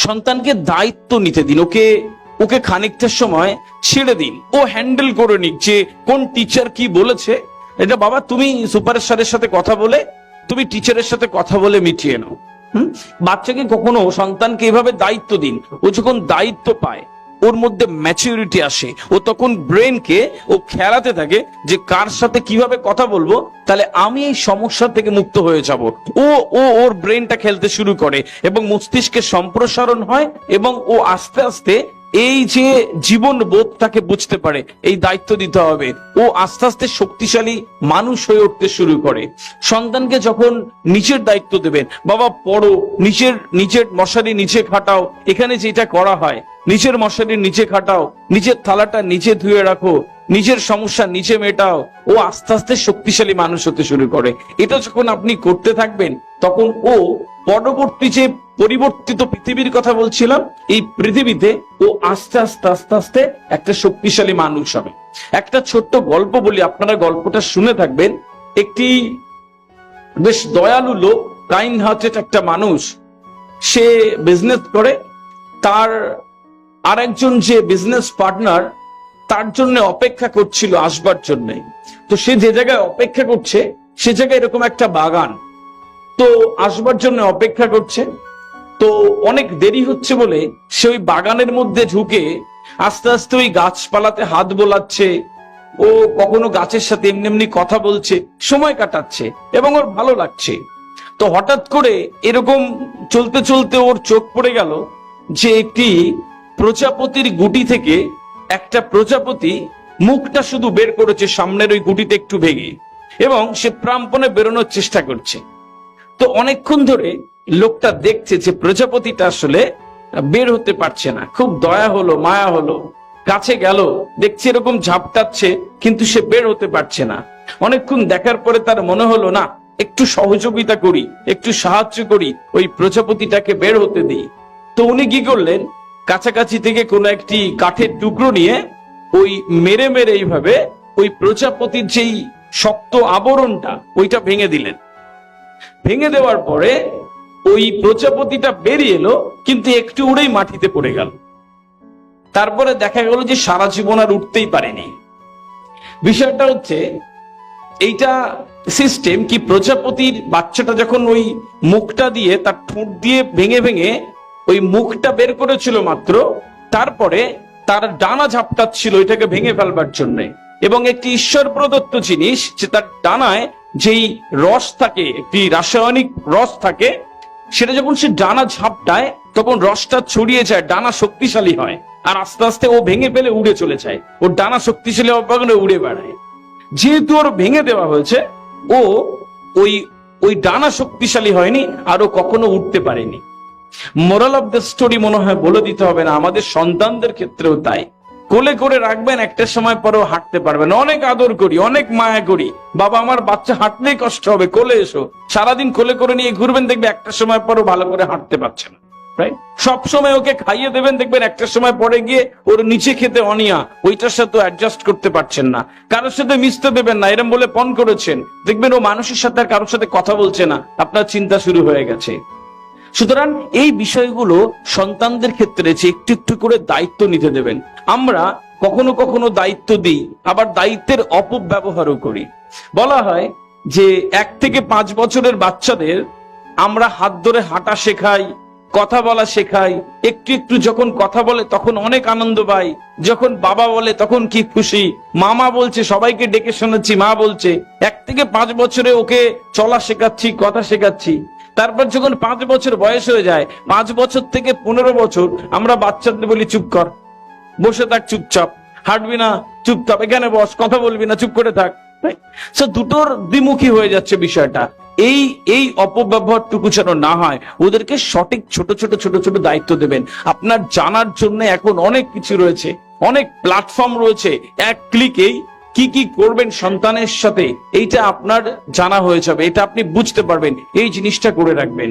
সন্তানকে দায়িত্ব নিতে দিন, ওকে ওকে খানিকটা সময় ছেড়ে দিন, ও হ্যান্ডেল করে নিক যে কোন টিচার কি বলেছে। এটা বাবা তুমি সুপার স্যারের সাথে কথা বলে, তুমি টিচারের সাথে কথা বলে মিটিয়ে নাও। বাচ্চাকে কখনো সন্তানকে এভাবে দায়িত্ব দিন, ও যখন দায়িত্ব পায় ওর মধ্যে ম্যাচুরিটি আসে, ও তখন ব্রেনকে ও খেলাতে থাকে যে কার সাথে কিভাবে কথা বলবো তাহলে আমি এই সমস্যা থেকে মুক্ত হয়ে যাব। ও ও ওর ব্রেনটা খেলতে শুরু করে এবং মস্তিষ্কের সম্প্রসারণ হয় এবং ও আস্তে আস্তে এই যে জীবন বোধ তাকে বুঝতে পারে, এই দায়িত্ব দিতে হবে, ও আস্তে আস্তে শক্তিশালী মানুষ হয়ে উঠতে শুরু করে। সন্তানকে যখন নিচের দায়িত্ব দেবেন, বাবা পড়ো, নিচের মশারি নিচে খাটাও, এখানে যেটা করা হয় নিচের মশারির নিচে খাটাও, নিচের থালাটা নিচে ধুয়ে রাখো, নিজের সমস্যা নিচে মেটাও, ও আস্তে আস্তে শক্তিশালী মানুষ হতে শুরু করে। এটা যখন আপনি করতে থাকবেন তখন ও পরবর্তী যে পরিবর্তিত পৃথিবীর কথা বলছিলাম, এই পৃথিবীতে ও আস্তে আস্তে আস্তে আস্তে একটা শক্তিশালী মানুষ হবে। একটা ছোট্ট গল্প বলি, আপনারা গল্পটা শুনে থাকবেন। একটি বেশ দয়ালু লোক, কাইন্ড হার্টেড একটা মানুষ, সে বিজনেস করে। তার আরেকজন যে বিজনেস পার্টনার তার জন্য অপেক্ষা করছিল আসবার জন্য। তো সে যে জায়গায় অপেক্ষা করছে সে জায়গায় এরকম একটা বাগান, তো আসবার জন্য অপেক্ষা করছে। তো অনেক দেরি হচ্ছে বলে সে ওই বাগানের মধ্যে ঢুকে আস্তে আস্তে ওই গাছপালাতে হাত বোলাচ্ছে, ও কখনো গাছের সাথে এমনি এমনি কথা বলছে, সময় কাটাচ্ছে এবং ওর ভালো লাগছে। তো হঠাৎ করে এরকম চলতে চলতে ওর চোখ পড়ে গেল যে একটি প্রজাপতির গুটি থেকে একটা প্রজাপতি মুখটা শুধু বের করেছে সামনের ওই গুটিতে একটু ভেঙে, এবং সে প্রাণপণে বেরোনোর চেষ্টা করছে। তো অনেকক্ষণ ধরে লোকটা দেখছে যে প্রজাপতিটা আসলে বের হতে পারছে না। খুব দয়া হলো, মায়া হলো, কাছে গেল, দেখছে এরকম ঝাপটাচ্ছে কিন্তু সে বের হতে পারছে না। অনেকক্ষণ দেখার পরে তার মনে হলো না, একটু সহযোগিতা করি, একটু সাহায্য করি, ওই প্রজাপতিটাকে বের হতে দিই। তো উনি কি করলেন, কাছাকাছি থেকে কোনো একটি কাঠের টুকরো নিয়ে ওই মেরে মেরে এইভাবে ওই প্রজাপতির যেই শক্ত আবরণটা ওইটা ভেঙে দিলেন। ভেঙে দেওয়ার পরে ওই প্রজাপতিটা বেরিয়ে এলো কিন্তু একটু উড়েই মাটিতে পড়ে গেল। তারপরে দেখা গেল যে সারা জীবন আর উঠতেই পারেনি। বিষয়টা হচ্ছে এইটা সিস্টেম কি, প্রজাপতির বাচ্চাটা যখন ওই মুখটা দিয়ে তার ঠোঁট দিয়ে ভেঙে ভেঙে ওই মুখটা বের করেছিল মাত্র, তারপরে তার ডানা ঝাপটাচ্ছিল এটাকে ভেঙে ফেলবার জন্য। এবং একটি ঈশ্বর প্রদত্ত জিনিস যে তার ডানায় যেই রস থাকে, একটি রাসায়নিক রস থাকে, সেটা যখন সে ডানা ঝাপটায় তখন রসটা ছড়িয়ে যায়, ডানা শক্তিশালী হয়, আর আস্তে আস্তে ও ভেঙে ফেলে উড়ে চলে যায়। ওর ডানা শক্তিশালী হওয়ার উড়ে বেড়ায়। যেহেতু ওর ভেঙে দেওয়া হয়েছে, ও ওই ডানা শক্তিশালী হয়নি, আর ও কখনো উঠতে পারেনি। মোরাল অফ দ্য স্টোরি মনে হয় বলে দিতে হবে না, আমাদের সন্তানদের ক্ষেত্রেও তাই। কোলে করে রাখবেন, একটা সময় পরেও হাঁটতে পারবেন। অনেক আদর করি, অনেক মায়া করি, বাবা আমার বাচ্চা হাঁটলেই কষ্ট হবে, কোলে এসো, সারাদিন কোলে করে নিয়ে ঘুরবেন, দেখবে একটা সময় পরও ভালো করে হাঁটতে পারছে না। সব সময় ওকে খাইয়ে দেবেন, দেখবেন একটা সময় পরে গিয়ে ওর নিচে খেতে অনিয়া, ওইটার সাথে অ্যাডজাস্ট করতে পারছেন না। কারোর সাথে মিশতে দেবেন না, এরম বলে পণ করেছেন, দেখবেন ও মানুষের সাথে আর কারোর সাথে কথা বলছে না, আপনার চিন্তা শুরু হয়ে গেছে। সুতরাং এই বিষয়গুলো সন্তানদের ক্ষেত্রে যে একটু একটু করে দায়িত্ব নিতে দেবেন। আমরা কখনো কখনো দায়িত্ব দিই, আবার দায়িত্বের অপব্যবহারও করি। বলা হয় যে 1 থেকে 5 বছরের বাচ্চাদের আমরা হাত ধরে হাঁটা শেখাই, কথা বলা শেখাই। একটু একটু যখন কথা বলে তখন অনেক আনন্দ পাই, যখন বাবা বলে তখন কি খুশি, মামা বলছে, সবাইকে ডেকে শোনাচ্ছি, মা বলছে। 1 থেকে 5 বছরে ওকে চলা শেখাচ্ছি, কথা শেখাচ্ছি। তারপর যখন 5 বছর বয়স হয়ে যায়, 5 বছর থেকে 15 বছর আমরা বাচ্চাদের বলি চুপ কর, বসে থাক চুপচাপ, হাঁটবি না চুপচাপ, এখানে বস, কথা বলবি না, চুপ করে থাক। দুটোর দ্বিমুখী হয়ে যাচ্ছে বিষয়টা। এই অপব্যবহারটুকু যেন না হয়, ওদেরকে সঠিক ছোট ছোট ছোট ছোট দায়িত্ব দেবেন। আপনার জানার জন্য এখন অনেক কিছু রয়েছে, অনেক প্ল্যাটফর্ম রয়েছে, এক ক্লিকেই কি কি করবেন সন্তানের সাথে এইটা আপনার জানা হয়ে যাবে, এটা আপনি বুঝতে পারবেন, এই জিনিসটা করে রাখবেন।